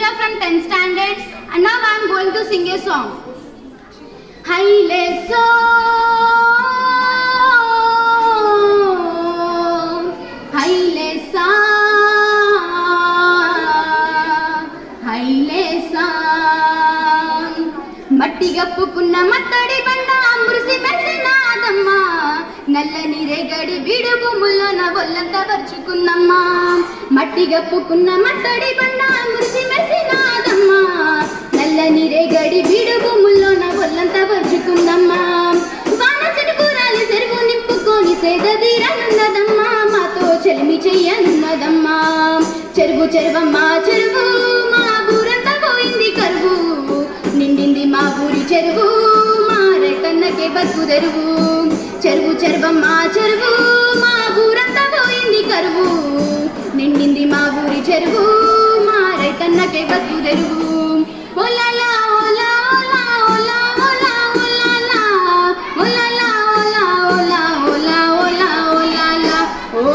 Pooja from 10th standard, and now I am going to sing a song. Haile song, haile song, haile song. మట్టి గప్పుకున్న మత్తడి బండ మురిసి మెరిసినాదమ్మా, నల్లని రేగడి బీడు భూముల్లోన ఒళ్ళంతా పరుచుకుందమ్మా. మట్టి గప్పుకున్న మత్తడి బండ మురిసి మెరిసినాదమ్మా, నల్లని రేగడి బీడు భూముల్లోన ఒళ్ళంతా పరుచుకుందమ్మా. వాన చెడుకురాలి చెరువు నింపుకొని సేద తీరనున్నదమ్మా, మాతో చెలిమి చెయ్యనున్నదమ్మా. చెరువు చెరువమ్మా చెరువు, మా ఊరంతా పోయింది కరువు, నిండింది మా ఊరి చెరువు, మా రైతన్నకే బతుకు తెరువు. చెరువు చెరువమ్మా చెరువు, మా ఊరంతా పోయింది కరువు, నిండింది మా ఊరి చెరువు, మా రైతన్నకే బతుకు తెరువు. ఓలాలా ఓలా ఓలా ఓలా ఓలా ఓలాలా ఓలాలా ఓలా ఓలా ఓలా ఓలా ఓలాలా ఓ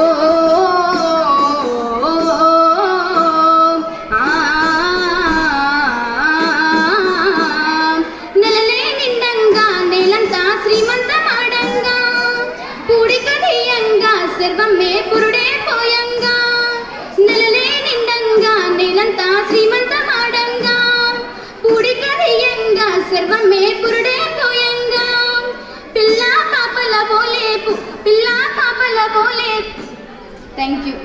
నెలలే నిండంగా నేలంతా శ్రీమంతమాడంగా, పూడికదీయంగా సర్వమే పురుడే పోయంగా. నెలలే నిండంగా నేలంతా శ్రీమంతమాడంగా, పూడికదీయంగా సర్వమే పురుడే పోయంగా. పిల్ల పాపల బోలే పిల్ల పాపల బోలే. Thank you.